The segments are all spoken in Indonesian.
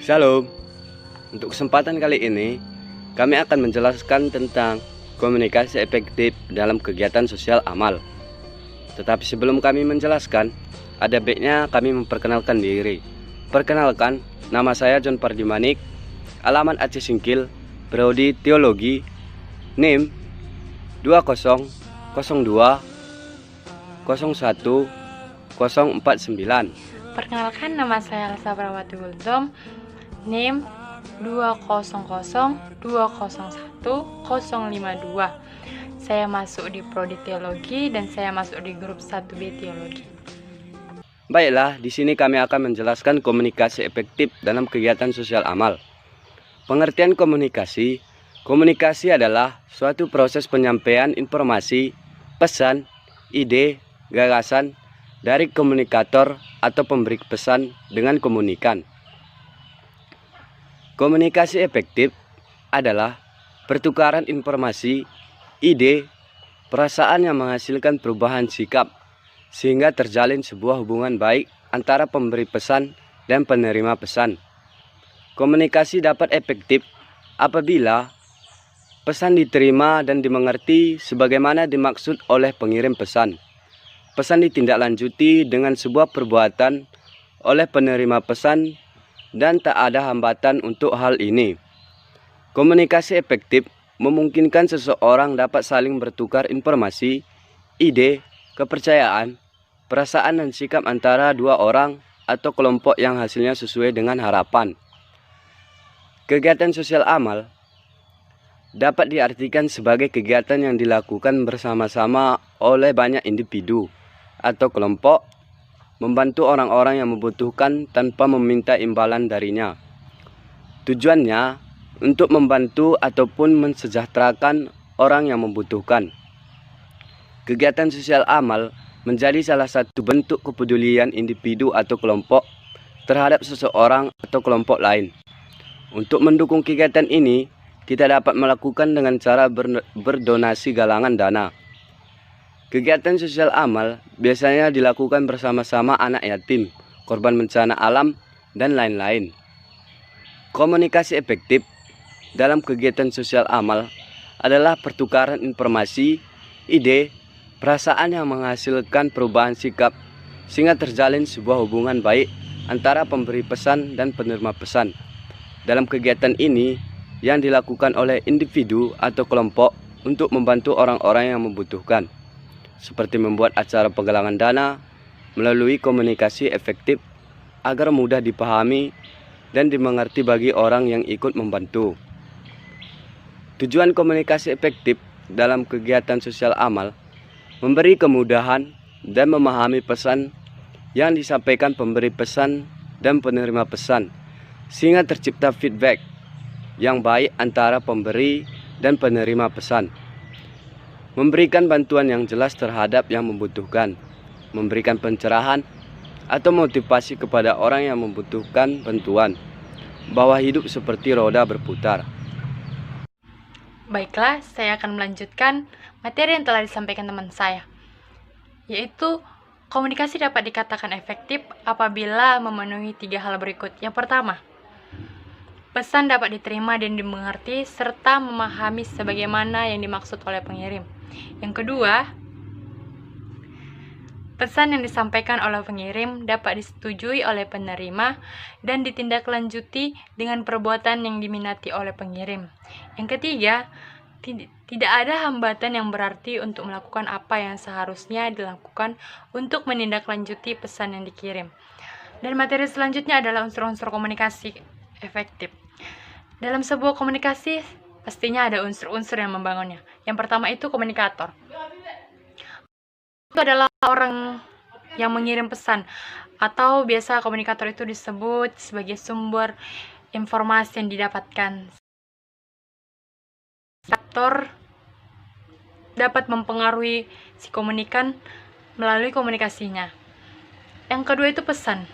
Shalom. Untuk kesempatan kali ini, kami akan menjelaskan tentang komunikasi efektif dalam kegiatan sosial amal. Tetapi sebelum kami menjelaskan, ada baiknya kami memperkenalkan diri. Perkenalkan, nama saya John Pardimanik, alamat Aceh Singkil, prodi Teologi, NIM 2002 01 049. Perkenalkan, nama saya Elsa Prawati Wulzom, NIM 200201052. Saya masuk di prodi Teologi dan saya masuk di grup 1B Teologi. Baiklah, di sini kami akan menjelaskan komunikasi efektif dalam kegiatan sosial amal. Pengertian komunikasi. Komunikasi adalah suatu proses penyampaian informasi, pesan, ide, gagasan dari komunikator atau pemberi pesan dengan komunikan. Komunikasi efektif adalah pertukaran informasi, ide, perasaan yang menghasilkan perubahan sikap sehingga terjalin sebuah hubungan baik antara pemberi pesan dan penerima pesan. Komunikasi dapat efektif apabila pesan diterima dan dimengerti sebagaimana dimaksud oleh pengirim pesan. Pesan ditindaklanjuti dengan sebuah perbuatan oleh penerima pesan dan tak ada hambatan untuk hal ini. Komunikasi efektif memungkinkan seseorang dapat saling bertukar informasi, ide, kepercayaan, perasaan dan sikap antara dua orang atau kelompok yang hasilnya sesuai dengan harapan. Kegiatan sosial amal dapat diartikan sebagai kegiatan yang dilakukan bersama-sama oleh banyak individu atau kelompok, membantu orang-orang yang membutuhkan tanpa meminta imbalan darinya. Tujuannya untuk membantu ataupun mensejahterakan orang yang membutuhkan. Kegiatan sosial amal menjadi salah satu bentuk kepedulian individu atau kelompok terhadap seseorang atau kelompok lain. Untuk mendukung kegiatan ini, kita dapat melakukan dengan cara berdonasi galangan dana. Kegiatan sosial amal biasanya dilakukan bersama-sama anak yatim, korban bencana alam, dan lain-lain. Komunikasi efektif dalam kegiatan sosial amal adalah pertukaran informasi, ide, perasaan yang menghasilkan perubahan sikap sehingga terjalin sebuah hubungan baik antara pemberi pesan dan penerima pesan. Dalam kegiatan ini yang dilakukan oleh individu atau kelompok untuk membantu orang-orang yang membutuhkan, seperti membuat acara penggalangan dana melalui komunikasi efektif agar mudah dipahami dan dimengerti bagi orang yang ikut membantu. Tujuan komunikasi efektif dalam kegiatan sosial amal memberi kemudahan dan memahami pesan yang disampaikan pemberi pesan dan penerima pesan, sehingga tercipta feedback yang baik antara pemberi dan penerima pesan. Memberikan bantuan yang jelas terhadap yang membutuhkan, memberikan pencerahan atau motivasi kepada orang yang membutuhkan bantuan, bahwa hidup seperti roda berputar. Baiklah, saya akan melanjutkan materi yang telah disampaikan teman saya, yaitu komunikasi dapat dikatakan efektif apabila memenuhi 3 hal berikut. Yang pertama, pesan dapat diterima dan dimengerti serta memahami sebagaimana yang dimaksud oleh pengirim. Yang kedua, pesan yang disampaikan oleh pengirim dapat disetujui oleh penerima dan ditindaklanjuti dengan perbuatan yang diminati oleh pengirim. Yang ketiga, tidak ada hambatan yang berarti untuk melakukan apa yang seharusnya dilakukan untuk menindaklanjuti pesan yang dikirim. Dan materi selanjutnya adalah unsur-unsur komunikasi efektif. Dalam sebuah komunikasi, pastinya ada unsur-unsur yang membangunnya. Yang pertama itu komunikator. Itu adalah orang yang mengirim pesan, atau biasa komunikator itu disebut sebagai sumber informasi yang didapatkan. Faktor dapat mempengaruhi si komunikan melalui komunikasinya. Yang kedua itu pesan.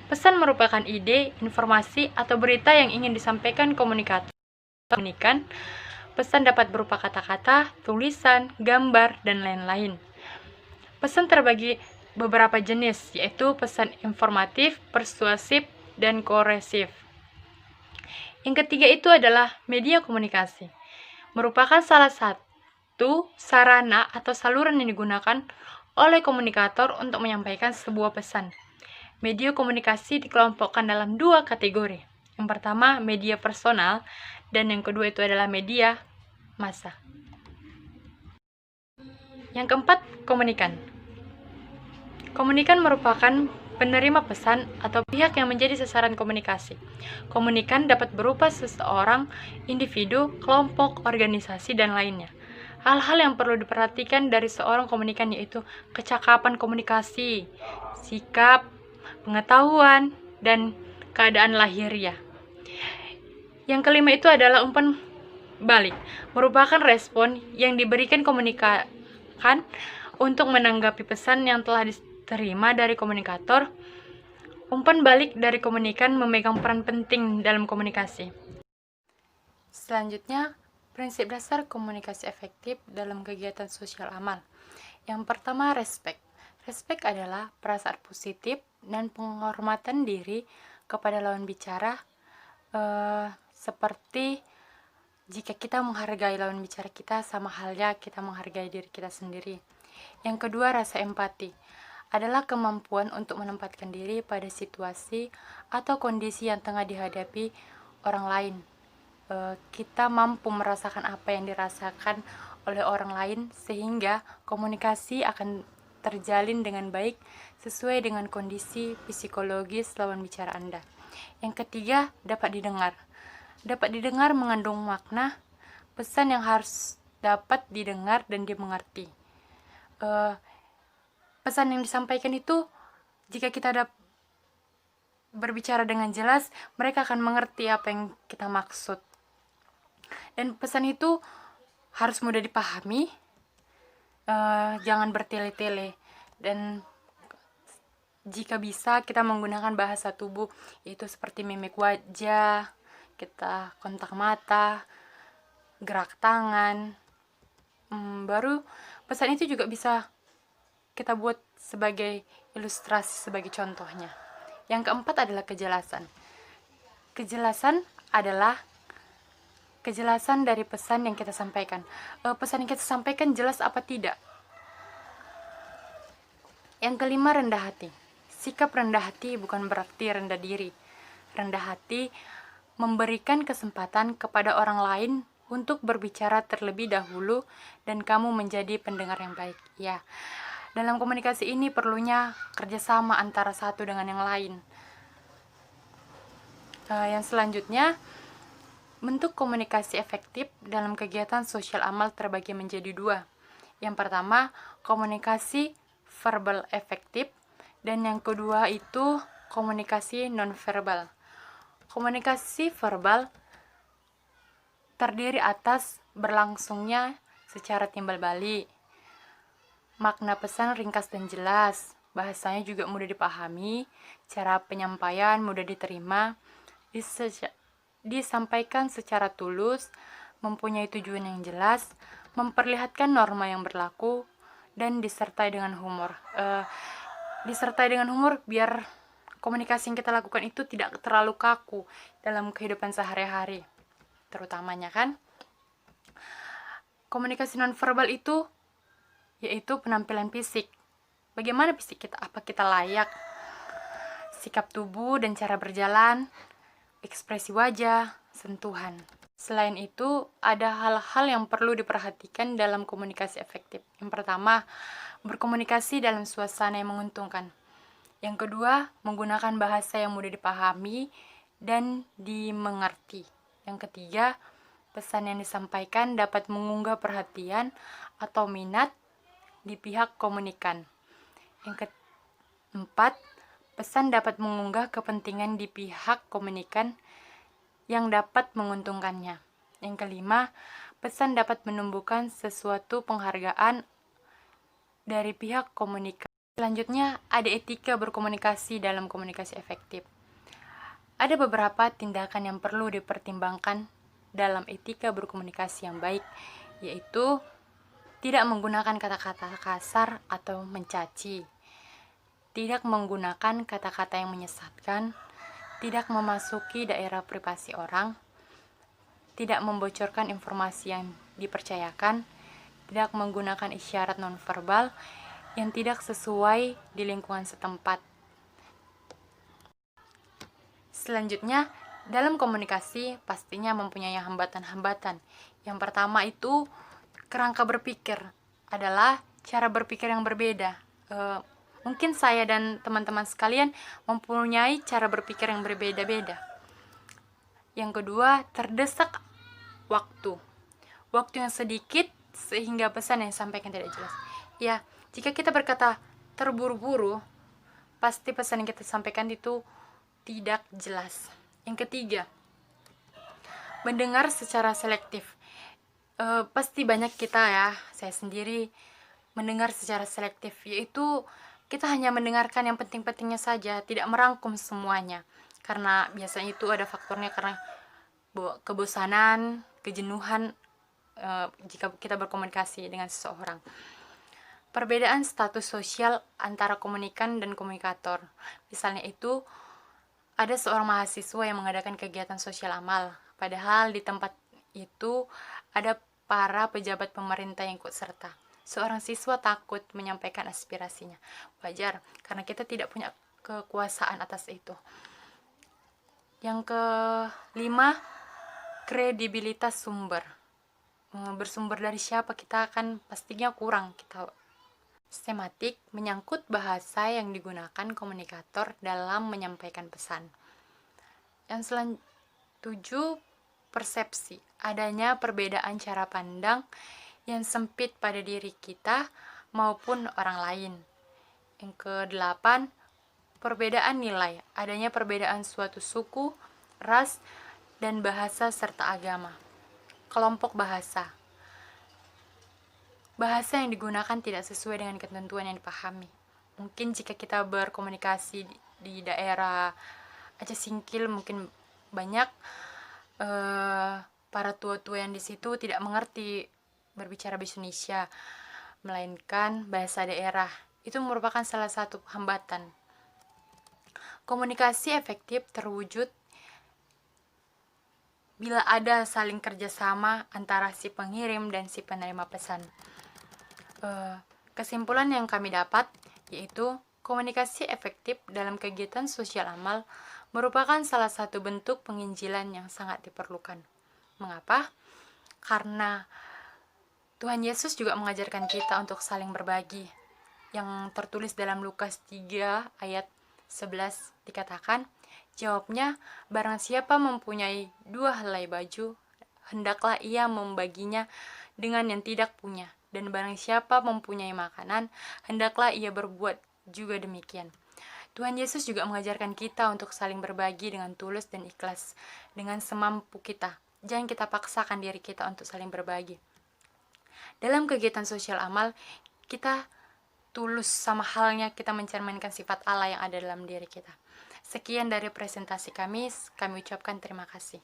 Pesan merupakan ide, informasi, atau berita yang ingin disampaikan komunikator. Pesan dapat berupa kata-kata, tulisan, gambar, dan lain-lain. Pesan terbagi beberapa jenis, yaitu pesan informatif, persuasif, dan koresif. Yang ketiga itu adalah media komunikasi. Merupakan salah satu sarana atau saluran yang digunakan oleh komunikator untuk menyampaikan sebuah pesan. Media komunikasi dikelompokkan dalam dua kategori. Yang pertama, media personal, dan yang kedua itu adalah media massa. Yang keempat, komunikan. Komunikan merupakan penerima pesan atau pihak yang menjadi sasaran komunikasi. Komunikan dapat berupa seseorang, individu, kelompok, organisasi, dan lainnya. Hal-hal yang perlu diperhatikan dari seorang komunikan yaitu kecakapan komunikasi, sikap, pengetahuan, dan keadaan lahiriah. Yang kelima itu adalah umpan balik, merupakan respon yang diberikan komunikan untuk menanggapi pesan yang telah diterima dari komunikator. Umpan balik dari komunikan memegang peran penting dalam komunikasi. Selanjutnya, prinsip dasar komunikasi efektif dalam kegiatan sosial amal. Yang pertama, respect. Respect adalah perasaan positif dan penghormatan diri kepada lawan bicara, seperti jika kita menghargai lawan bicara kita, sama halnya kita menghargai diri kita sendiri. Yang kedua, rasa empati adalah kemampuan untuk menempatkan diri pada situasi atau kondisi yang tengah dihadapi orang lain. Kita mampu merasakan apa yang dirasakan oleh orang lain, sehingga komunikasi akan terjalin dengan baik sesuai dengan kondisi psikologis lawan bicara Anda. Yang ketiga, dapat didengar. Dapat didengar mengandung makna pesan yang harus dapat didengar dan dimengerti. Pesan yang disampaikan itu, jika kita berbicara dengan jelas, mereka akan mengerti apa yang kita maksud. Dan pesan itu harus mudah dipahami, jangan bertele-tele. Dan jika bisa, kita menggunakan bahasa tubuh, yaitu seperti mimik wajah, kita kontak mata, gerak tangan. Baru pesan itu juga bisa kita buat sebagai ilustrasi, sebagai contohnya. Yang keempat adalah kejelasan. Kejelasan adalah kejelasan dari pesan yang kita sampaikan. Pesan yang kita sampaikan jelas apa tidak. Yang kelima, rendah hati. Sikap rendah hati bukan berarti rendah diri. Rendah hati memberikan kesempatan kepada orang lain untuk berbicara terlebih dahulu dan kamu menjadi pendengar yang baik. Ya, dalam komunikasi ini perlunya kerjasama antara satu dengan yang lain. Yang selanjutnya, bentuk komunikasi efektif dalam kegiatan sosial amal terbagi menjadi dua. Yang pertama, komunikasi verbal efektif, dan yang kedua itu komunikasi nonverbal. Komunikasi verbal terdiri atas berlangsungnya secara timbal balik, makna pesan ringkas dan jelas, bahasanya juga mudah dipahami, cara penyampaian mudah diterima, disampaikan secara tulus, mempunyai tujuan yang jelas, memperlihatkan norma yang berlaku, dan disertai dengan humor. Disertai dengan humor biar komunikasi yang kita lakukan itu tidak terlalu kaku dalam kehidupan sehari-hari, terutamanya kan. Komunikasi nonverbal itu yaitu penampilan fisik. Bagaimana fisik kita, apa kita layak, sikap tubuh dan cara berjalan, ekspresi wajah, sentuhan. Selain itu, ada hal-hal yang perlu diperhatikan dalam komunikasi efektif. Yang pertama, berkomunikasi dalam suasana yang menguntungkan. Yang kedua, menggunakan bahasa yang mudah dipahami dan dimengerti. Yang ketiga, pesan yang disampaikan dapat mengunggah perhatian atau minat di pihak komunikan. Yang keempat, pesan dapat mengunggah kepentingan di pihak komunikan yang dapat menguntungkannya. Yang kelima, pesan dapat menumbuhkan sesuatu penghargaan dari pihak komunikan. Selanjutnya, ada etika berkomunikasi dalam komunikasi efektif. Ada beberapa tindakan yang perlu dipertimbangkan dalam etika berkomunikasi yang baik, yaitu tidak menggunakan kata-kata kasar atau mencaci, tidak menggunakan kata-kata yang menyesatkan, tidak memasuki daerah privasi orang, tidak membocorkan informasi yang dipercayakan, tidak menggunakan isyarat nonverbal yang tidak sesuai di lingkungan setempat. Selanjutnya, dalam komunikasi pastinya mempunyai hambatan-hambatan. Yang pertama itu kerangka berpikir adalah cara berpikir yang berbeda. Mungkin saya dan teman-teman sekalian mempunyai cara berpikir yang berbeda-beda. Yang kedua, terdesak waktu. Waktu yang sedikit sehingga pesan yang disampaikan tidak jelas. Ya, jika kita berkata terburu-buru, pasti pesan yang kita sampaikan itu tidak jelas. Yang ketiga, mendengar secara selektif. Pasti banyak kita ya, saya sendiri mendengar secara selektif, yaitu kita hanya mendengarkan yang penting-pentingnya saja, tidak merangkum semuanya. Karena biasanya itu ada faktornya karena kebosanan, kejenuhan jika kita berkomunikasi dengan seseorang. Perbedaan status sosial antara komunikan dan komunikator. Misalnya itu ada seorang mahasiswa yang mengadakan kegiatan sosial amal, padahal di tempat itu ada para pejabat pemerintah yang ikut serta. Seorang siswa takut menyampaikan aspirasinya. Wajar, karena kita tidak punya kekuasaan atas itu. Yang kelima, kredibilitas sumber. Bersumber dari siapa kita kan pastinya kurang. Kita sistematik menyangkut bahasa yang digunakan komunikator dalam menyampaikan pesan. Yang selanjutnya, persepsi. Adanya perbedaan cara pandang yang sempit pada diri kita maupun orang lain. Yang kedelapan, perbedaan nilai. Adanya perbedaan suatu suku, ras, dan bahasa serta agama. Kelompok bahasa. Bahasa yang digunakan tidak sesuai dengan ketentuan yang dipahami. Mungkin jika kita berkomunikasi di daerah Aceh Singkil, mungkin banyak para tua-tua yang di situ tidak mengerti berbicara bahasa Indonesia, melainkan bahasa daerah. Itu merupakan salah satu hambatan. Komunikasi efektif terwujud bila ada saling kerjasama antara si pengirim dan si penerima pesan. Kesimpulan yang kami dapat yaitu komunikasi efektif dalam kegiatan sosial amal merupakan salah satu bentuk penginjilan yang sangat diperlukan. Mengapa? Karena Tuhan Yesus juga mengajarkan kita untuk saling berbagi. Yang tertulis dalam Lukas 3 ayat 11 dikatakan, jawabnya, barang siapa mempunyai 2 helai baju, hendaklah ia membaginya dengan yang tidak punya. Dan barang siapa mempunyai makanan, hendaklah ia berbuat juga demikian. Tuhan Yesus juga mengajarkan kita untuk saling berbagi dengan tulus dan ikhlas, dengan semampu kita. Jangan kita paksakan diri kita untuk saling berbagi. Dalam kegiatan sosial amal, kita tulus, sama halnya kita mencerminkan sifat Allah yang ada dalam diri kita. Sekian dari presentasi kami ucapkan terima kasih.